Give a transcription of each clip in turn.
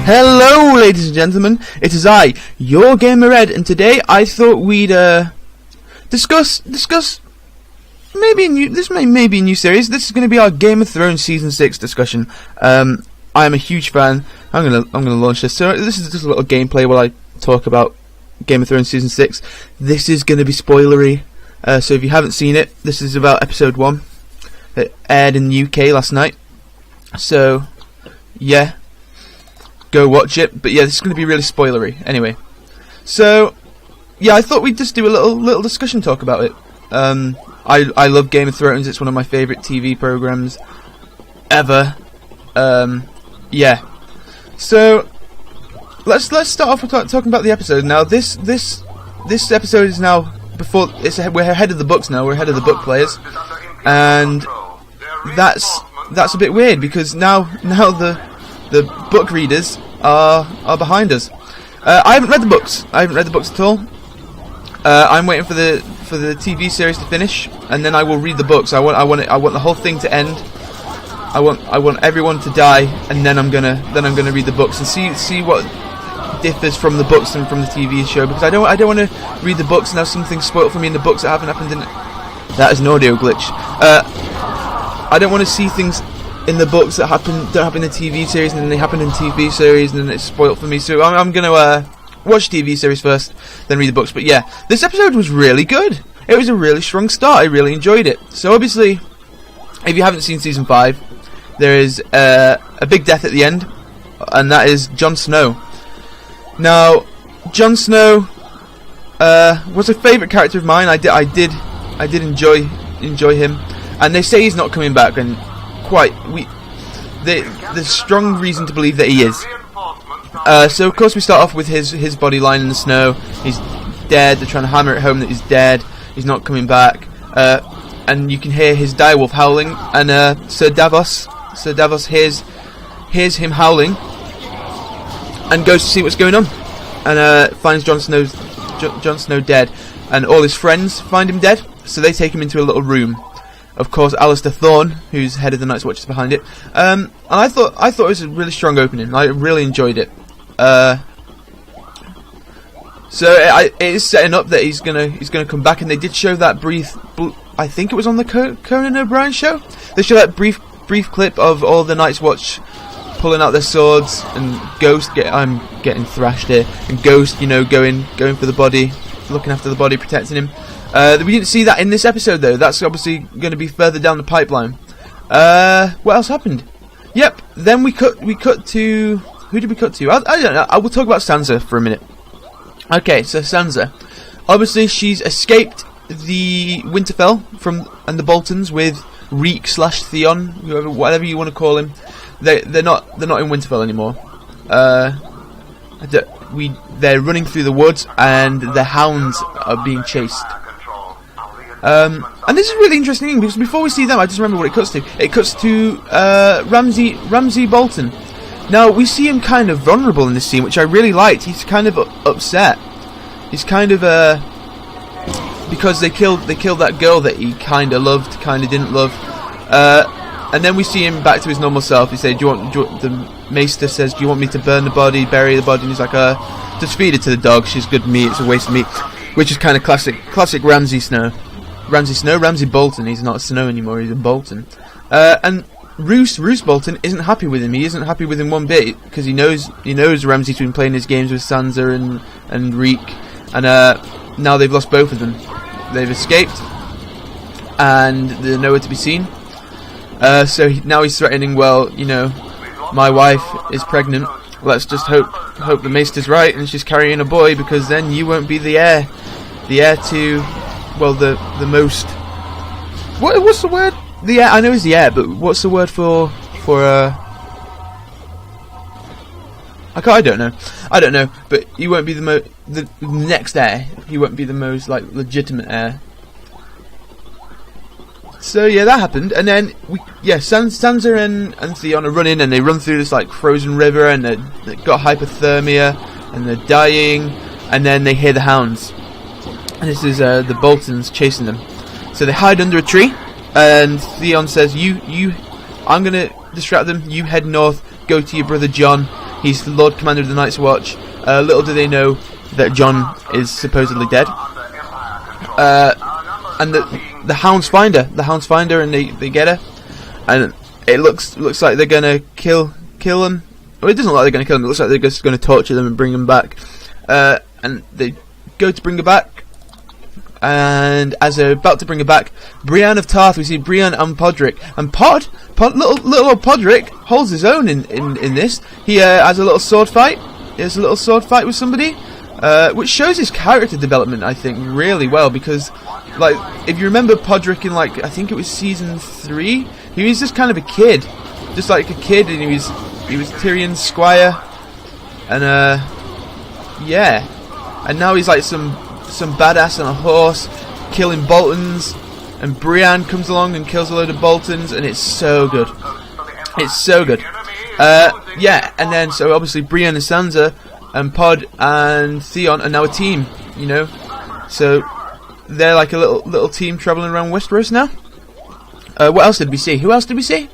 Hello, ladies and gentlemen. It is I, your Gamer Ed, and today I thought we'd discuss maybe this may be a new series. This is going to be our Game of Thrones Season 6 discussion. I am a huge fan. I'm gonna launch this. So this is just a little gameplay while I talk about Game of Thrones Season 6. This is going to be spoilery. So if you haven't seen it, this is about episode 1. It aired in the UK last night. So yeah, go watch it. But yeah, this is going to be really spoilery. Anyway, so yeah, I thought we'd just do a little discussion talk about it. I love Game of Thrones. It's one of my favourite TV programs ever. Yeah. So let's start off with talking about the episode. Now this episode is now we're ahead of the books now. We're ahead of the book players, and that's a bit weird because now the book readers are behind us. I haven't read the books. I haven't read the books at all. I'm waiting for the TV series to finish, and then I will read the books. I want the whole thing to end. I want everyone to die, and then I'm gonna read the books and see what differs from the books and from the TV show, because I don't want to read the books and have something spoiled for me in the books that haven't happened in. That is an audio glitch. I don't want to see things in the books that don't happen in the TV series, and then they happen in TV series, and then it's spoiled for me. So I'm gonna watch TV series first, then read the books. But yeah, this episode was really good. It was a really strong start. I really enjoyed it. So obviously, if you haven't seen season 5, there is a big death at the end, and that is Jon Snow. Now, Jon Snow was a favourite character of mine. I did enjoy him, and they say he's not coming back, and there's strong reason to believe that he is. So of course we start off with his body lying in the snow. He's dead. They're trying to hammer it home that he's dead. He's not coming back, and you can hear his direwolf howling. And Sir Davos hears him howling, and goes to see what's going on, and finds Jon Snow dead, and all his friends find him dead. So they take him into a little room. Of course, Alistair Thorne, who's head of the Night's Watch, is behind it. And I thought it was a really strong opening. I really enjoyed it. So it is setting up that he's gonna come back, and they did show that brief. I think it was on the Conan O'Brien show. They showed that brief clip of all the Night's Watch pulling out their swords, and Ghost. I'm getting thrashed here. And Ghost, going for the body, looking after the body, protecting him. We didn't see that in this episode though. That's obviously going to be further down the pipeline. What else happened? Yep. Then we cut to, who did we cut to? I don't know. I will talk about Sansa for a minute. Okay, so Sansa, obviously she's escaped the Winterfell and the Boltons with Reek/Theon, whatever you want to call him. They're not in Winterfell anymore. They're running through the woods, and the hounds are being chased. And this is really interesting because before we see them, I just remember what it cuts to. It cuts to Ramsay Bolton. Now we see him kind of vulnerable in this scene, which I really liked. He's kind of upset. He's kind of because they killed that girl that he kind of loved, kind of didn't love. And then we see him back to his normal self. He said, the Maester says, "Do you want me to burn the body, bury the body?" And he's like, "Just feed it to the dog. She's good meat. It's a waste of meat," which is kind of classic Ramsay Bolton. He's not a Snow anymore. He's a Bolton. And Roose Bolton isn't happy with him. He isn't happy with him one bit because he knows Ramsay's been playing his games with Sansa and Reek, and now they've lost both of them. They've escaped, and they're nowhere to be seen. So now he's threatening. Well, my wife is pregnant. Let's just hope the Maester's right and she's carrying a boy, because then you won't be the heir to, well, the most. What's the word? The heir. I know he's the heir, but what's the word for I don't know. But he won't be the next heir. He won't be the most legitimate heir. So yeah, that happened, and then Sansa and Theon are running, and they run through this frozen river, and they've got hypothermia, and they're dying, and then they hear the hounds, and this is the Boltons chasing them. So they hide under a tree, and Theon says, I'm gonna distract them. You head north, go to your brother Jon. He's the Lord Commander of the Night's Watch. Little do they know that Jon is supposedly dead. And the Hound's finder, and they get her, and it looks like they're gonna kill him. Well, it doesn't look like they're gonna kill him. It looks like they're just gonna torture them and bring him back. And they go to bring her back, and as they're about to bring her back, Brienne of Tarth, we see Brienne and Podrick, and little old Podrick holds his own in this. He has a little sword fight. He has a little sword fight with somebody, which shows his character development, I think, really well, because, like, if you remember Podrick in, like, I think it was season 3, he was just kind of a kid, just like a kid, and he was Tyrion's squire, and yeah, and now he's like some badass on a horse, killing Boltons, and Brienne comes along and kills a load of Boltons, and it's so good. It's so good. Yeah, and then so obviously Brienne and Sansa and Pod and Theon are now a team, you know. So they're like a little team traveling around Westeros now. What else did we see? Who else did we see?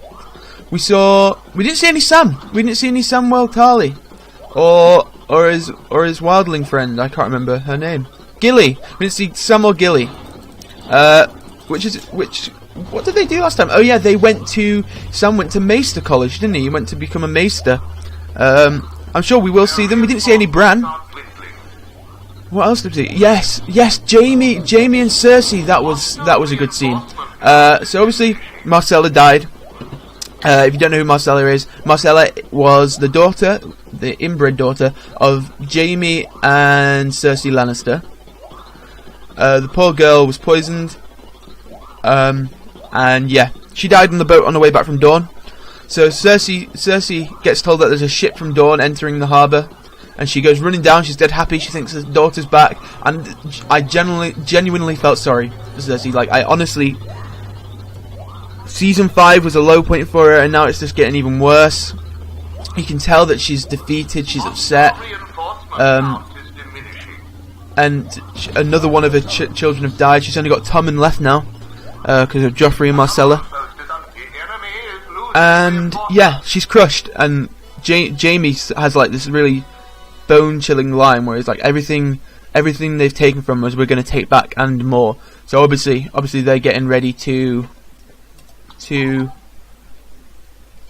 We didn't see any Sam. We didn't see any Samwell Tarly, or his wildling friend. I can't remember her name. Gilly. We didn't see Sam or Gilly. What did they do last time? Oh yeah, Sam went to Maester College, didn't he? He went to become a Maester. I'm sure we will see them. We didn't see any Bran. What else did we see? Yes, Jaime and Cersei. That was a good scene. So obviously Marcella died. If you don't know who Marcella is, Marcella was the daughter, the inbred daughter of Jaime and Cersei Lannister. The poor girl was poisoned. And yeah, she died on the boat on the way back from Dorne. So Cersei gets told that there's a ship from Dorne entering the harbour, and she goes running down. She's dead happy. She thinks her daughter's back, and I genuinely felt sorry for Cersei. Like, I honestly, season 5 was a low point for her, and now it's just getting even worse. You can tell that she's defeated. She's upset. And another one of her children have died. She's only got Tommen left now, because of Joffrey and Marcella. And yeah, she's crushed. And Jaime has like this really bone-chilling line where it's like everything they've taken from us, we're going to take back and more. So obviously they're getting ready to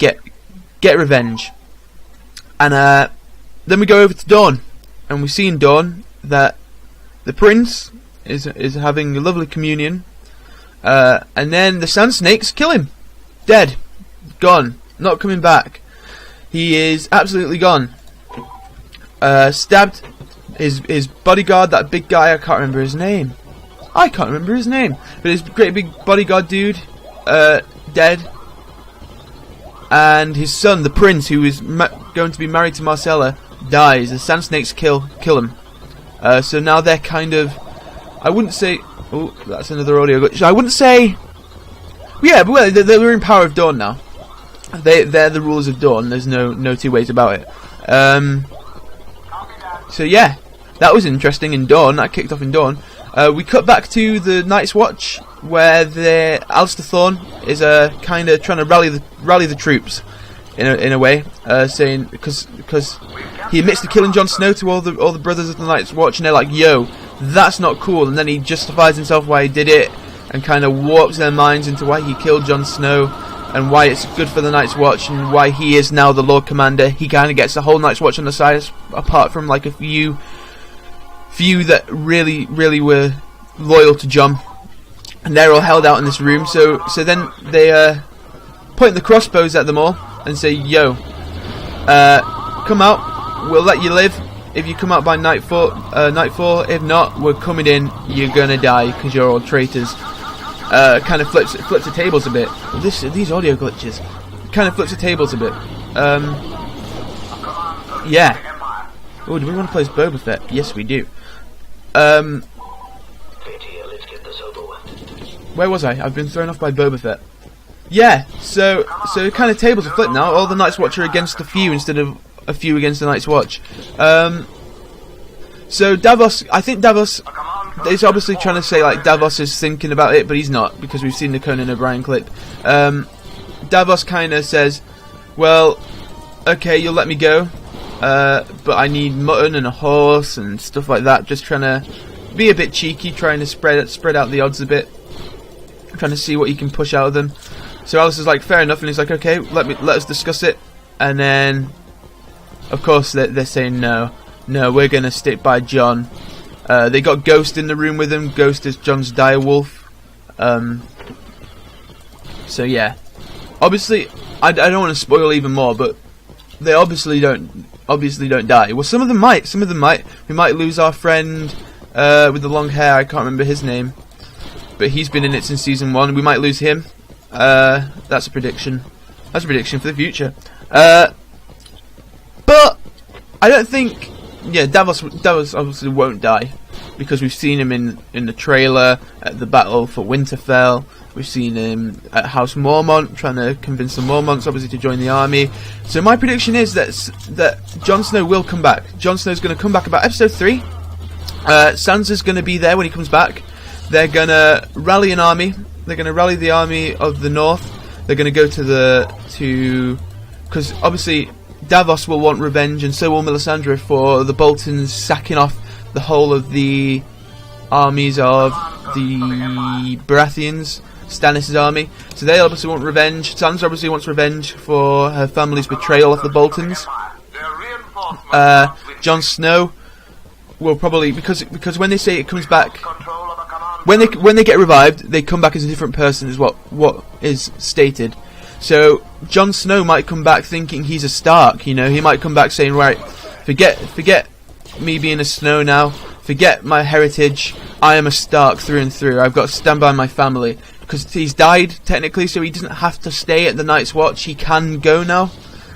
get revenge. And then we go over to Dorne, and we see in Dorne that the prince is having a lovely communion, and then the Sand Snakes kill him, dead, gone, not coming back. He is absolutely gone. Stabbed his bodyguard, that big guy. I can't remember his name. But his great big bodyguard dude, dead. And his son, the prince, who is going to be married to Marcella, dies. The Sand Snakes kill him. So now they're kind of, I wouldn't say, oh, that's another audio glitch. I wouldn't say, yeah, but well, they're in Power of Dawn now. They're the rulers of Dawn. There's no two ways about it. So yeah, that was interesting in Dawn. That kicked off in Dawn. We cut back to the Night's Watch, where Alistair Thorne is kind of trying to rally the troops in a way, saying because he admits to killing Jon Snow to all the brothers of the Night's Watch, and they're like, "Yo, that's not cool." And then he justifies himself why he did it, and kind of warps their minds into why he killed Jon Snow, and why it's good for the Night's Watch, and why he is now the Lord Commander. He kind of gets the whole Night's Watch on the side, apart from like a few that really were loyal to Jon, and they're all held out in this room. So then they point the crossbows at them all and say, "Yo, come out. We'll let you live if you come out by nightfall. If not, we're coming in. You're gonna die because you're all traitors." Kind of flips the tables a bit. These audio glitches kind of flips the tables a bit. Yeah. Oh, do we want to play as Boba Fett? Yes, we do. Where was I? I've been thrown off by Boba Fett. Yeah, so kind of tables are flipped now. All the Night's Watch are against a few instead of a few against the Night's Watch. So Davos, I think Davos is obviously trying to say like Davos is thinking about it, but he's not, because we've seen the Conan O'Brien clip. Davos kind of says, "Well, okay, you'll let me go. but I need mutton and a horse and stuff like that. Just trying to be a bit cheeky, trying to spread out the odds a bit, trying to see what you can push out of them. So Alice is like, fair enough, and he's like, okay, let us discuss it. And then, of course, they're saying no, we're gonna stick by John. They got Ghost in the room with him. Ghost is John's direwolf. So yeah, obviously, I don't want to spoil even more, but they obviously don't die. Well, some of them might. We might lose our friend with the long hair. I can't remember his name, but he's been in it since season 1. We might lose him. That's a prediction. That's a prediction for the future. But I don't think. Yeah, Davos obviously won't die, because we've seen him in the trailer at the battle for Winterfell. We've seen him at House Mormont trying to convince the Mormonts obviously to join the army. So my prediction is that Jon Snow will come back. Jon Snow's going to come back about episode 3. Sansa's going to be there when he comes back. They're going to rally an army. They're going to rally the army of the North. They're going to go because obviously Davos will want revenge, and so will Melisandre, for the Boltons sacking off the whole of the armies of the Baratheons, Stannis' army. So they obviously want revenge. Sansa obviously wants revenge for her family's betrayal of the Boltons. Jon Snow will probably, because when they say it comes back, when they get revived, they come back as a different person, is what is stated. So Jon Snow might come back thinking he's a Stark. You know, he might come back saying, right, forget me being a Snow now. Forget my heritage. I am a Stark through and through. I've got to stand by my family, because he's died technically, so he doesn't have to stay at the Night's Watch. He can go now,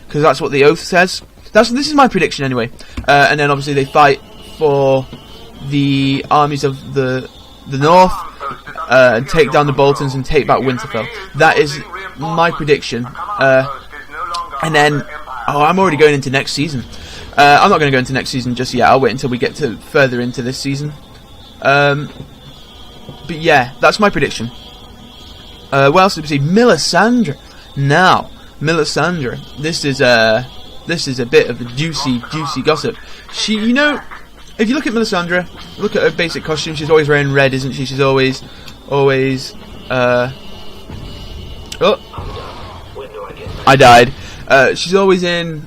because that's what the oath says. This is my prediction anyway. And then obviously they fight for the armies of the North, and take down the Boltons and take back Winterfell. That is my prediction. And then, I'm already going into next season. I'm not going to go into next season just yet. I'll wait until we get to further into this season. But yeah, that's my prediction. What else did we see? Melisandre. Now, Melisandre. This is a bit of a juicy gossip. She, you know, if you look at Melisandre, look at her basic costume. She's always wearing red, isn't she? She's always. I died. She's always in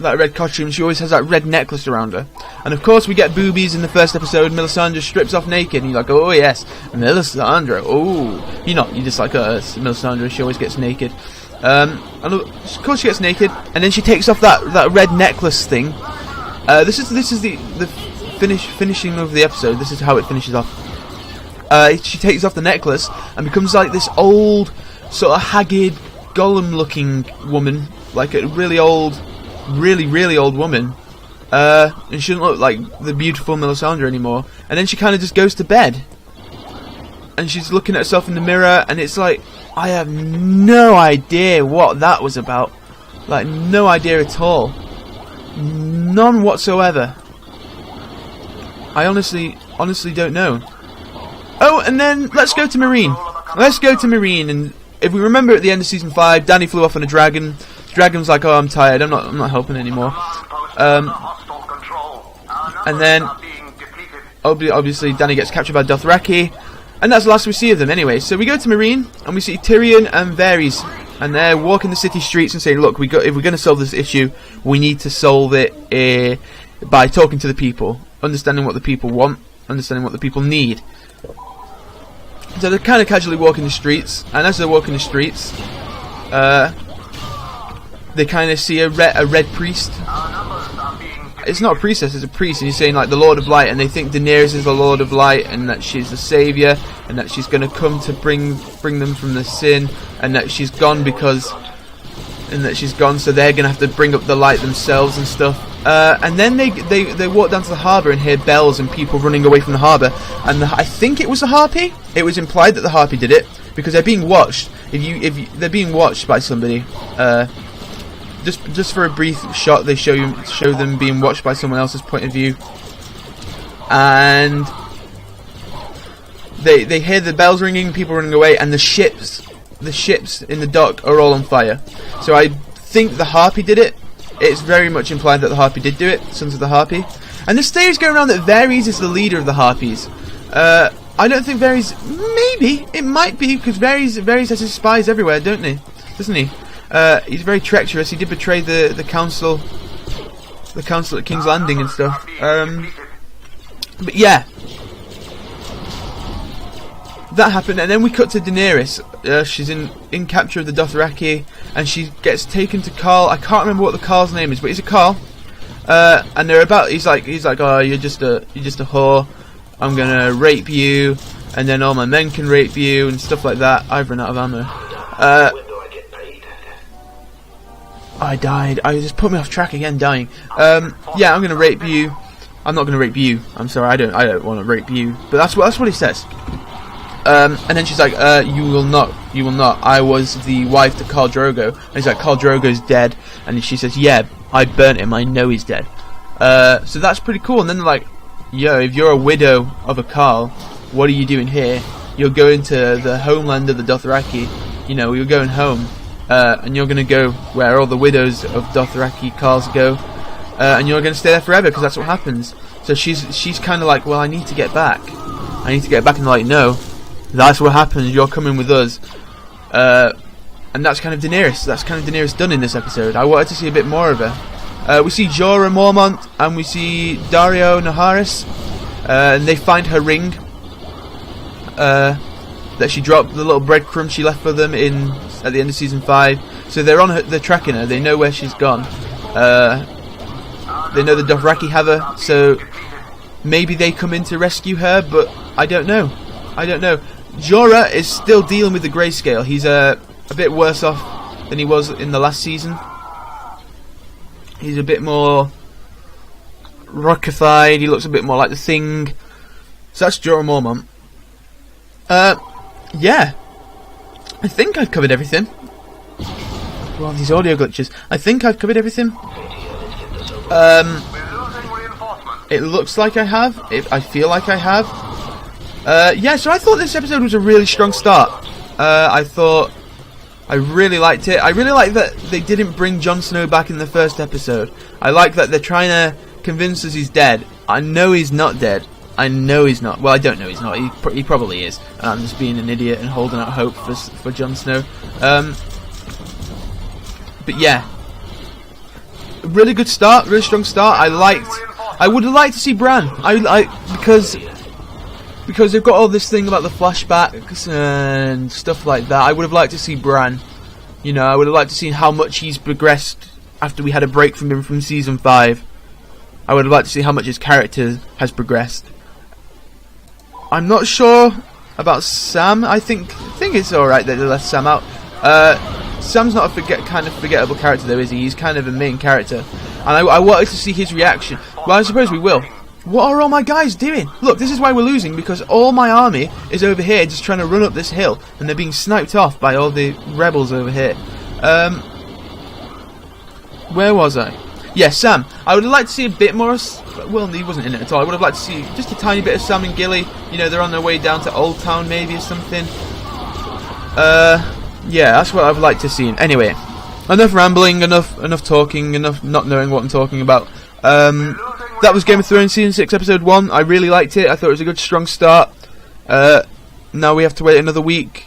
that red costume. She always has that red necklace around her. And of course we get boobies in the first episode. Melisandre strips off naked, and you're like, oh yes, Melisandre. Oh, you're just like Melisandre. She always gets naked. And of course she gets naked, and then she takes off that red necklace thing. This is the finishing of the episode. This is how it finishes off. She takes off the necklace and becomes like this old, sort of haggard, Gollum-looking woman, like a really old woman. And she doesn't look like the beautiful Melisandre anymore. And then she kind of just goes to bed, and she's looking at herself in the mirror, and it's like, I have no idea what that was about. Like, no idea at all. None whatsoever. I honestly don't know. Oh, and then let's go to Meereen. And if we remember at the end of season 5, Dany flew off on a dragon. The dragon's like, oh, I'm tired. I'm not helping anymore. And then obviously Dany gets captured by Dothraki, and that's the last we see of them anyway. So we go to Meereen, and we see Tyrion and Varys, and they're walking the city streets and saying, look, if we're going to solve this issue, we need to solve it by talking to the people, understanding what the people want, understanding what the people need. So they're kind of casually walking the streets, and as they're walking the streets, they kind of see a red priest. It's not a priestess, it's a priest, and he's saying like the Lord of Light, and they think Daenerys is the Lord of Light, and that she's the saviour, and that she's going to come to bring them from the sin, and that she's gone so they're going to have to bring up the light themselves and stuff. And then they walk down to the harbour and hear bells and people running away from the harbour, and I think it was the Harpy. It was implied that the Harpy did it, because they're being watched. If they're being watched by somebody, just for a brief shot, they show them being watched by someone else's point of view, and they hear the bells ringing, people running away, and the ships in the dock are all on fire. So I think the Harpy did it. it's very much implied that the Harpy did do it, Sons of the Harpy. And this theory is going around that Varys is the leader of the Harpies. I don't think Varys... Maybe. It might be, because Varys has his spies everywhere, doesn't he? He's very treacherous. He did betray the council... The council at King's Landing and stuff. But yeah. That happened, and then we cut to Daenerys. She's in capture of the Dothraki, and she gets taken to Khal. I can't remember what the Khal's name is, but he's a Khal. And they're about. He's like, oh, you're just a whore. I'm gonna rape you, and then all my men can rape you and stuff like that. I've run out of ammo. I died. I just put me off track again, dying. Yeah, I'm gonna rape you. I'm not gonna rape you. I'm sorry. I don't want to rape you. But that's what he says. And then she's like, you will not. I was the wife to Khal Drogo. And he's like, Khal Drogo's dead. And she says, yeah, I burnt him. I know he's dead. So that's pretty cool. And then they're like, yo, if you're a widow of a Khal, what are you doing here? You're going to the homeland of the Dothraki. You know, you're going home. And you're going to go where all the widows of Dothraki Khals go. And you're going to stay there forever, because that's what happens. So she's kind of like, well, I need to get back. And they're like, no. That's what happens, you're coming with us. And that's kind of Daenerys. That's kind of Daenerys done in this episode. I wanted to see a bit more of her. We see Jorah Mormont, and we see Daario Naharis. And they find her ring. That she dropped, the little breadcrumb she left for them at the end of season 5. So they're tracking her, they know where she's gone. They know the Dothraki have her, so maybe they come in to rescue her, but I don't know. Jorah is still dealing with the grayscale. He's a bit worse off than he was in the last season. He's a bit more rockified. He looks a bit more like the Thing. So that's Jorah Mormont. Yeah. I think I've covered everything. Well, these audio glitches. I think I've covered everything. It looks like I have. I feel like I have. Yeah, so I thought this episode was a really strong start. I really liked it. I really like that they didn't bring Jon Snow back in the first episode. I like that they're trying to convince us he's dead. I know he's not dead. I know he's not. Well, I don't know he's not. He probably is. And I'm just being an idiot and holding out hope for Jon Snow. But yeah. Really good start. Really strong start. I would have liked to see Bran. Because they've got all this thing about the flashbacks and stuff like that. I would have liked to see Bran. You know, I would have liked to see how much he's progressed after we had a break from him from season 5. I would have liked to see how much his character has progressed. I'm not sure about Sam. I think it's alright that they left Sam out. Sam's not a kind of forgettable character though, is he? He's kind of a main character. And I wanted to see his reaction. Well, I suppose we will. What are all my guys doing? Look, this is why we're losing, because all my army is over here just trying to run up this hill, and they're being sniped off by all the rebels over here. Where was I? Yeah, Sam. I would have liked to see a bit more. Well, he wasn't in it at all. I would have liked to see just a tiny bit of Sam and Gilly. You know, they're on their way down to Old Town maybe or something. Yeah, that's what I'd like to see. Anyway, enough rambling, enough talking, enough not knowing what I'm talking about. That was Game of Thrones Season 6 Episode 1. I really liked it. I thought it was a good, strong start. Now we have to wait another week.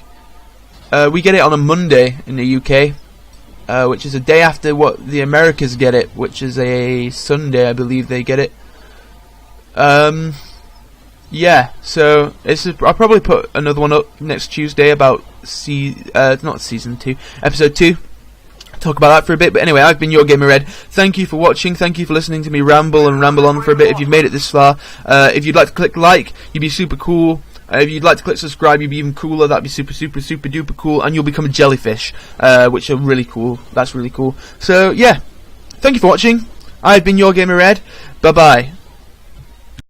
We get it on a Monday in the UK, which is a day after what the Americas get it, which is a Sunday, I believe they get it. Yeah, so I'll probably put another one up next Tuesday about not Season 2, Episode 2. Talk about that for a bit, but anyway, I've been your Gamer Red. Thank you for watching, thank you for listening to me ramble on for a bit if you've made it this far. If you'd like to click like, you'd be super cool. If you'd like to click subscribe, you'd be even cooler. That'd be super duper cool, and you'll become a jellyfish, which are really cool. That's really cool. So yeah, thank you for watching. I've been your Gamer Red. Bye bye.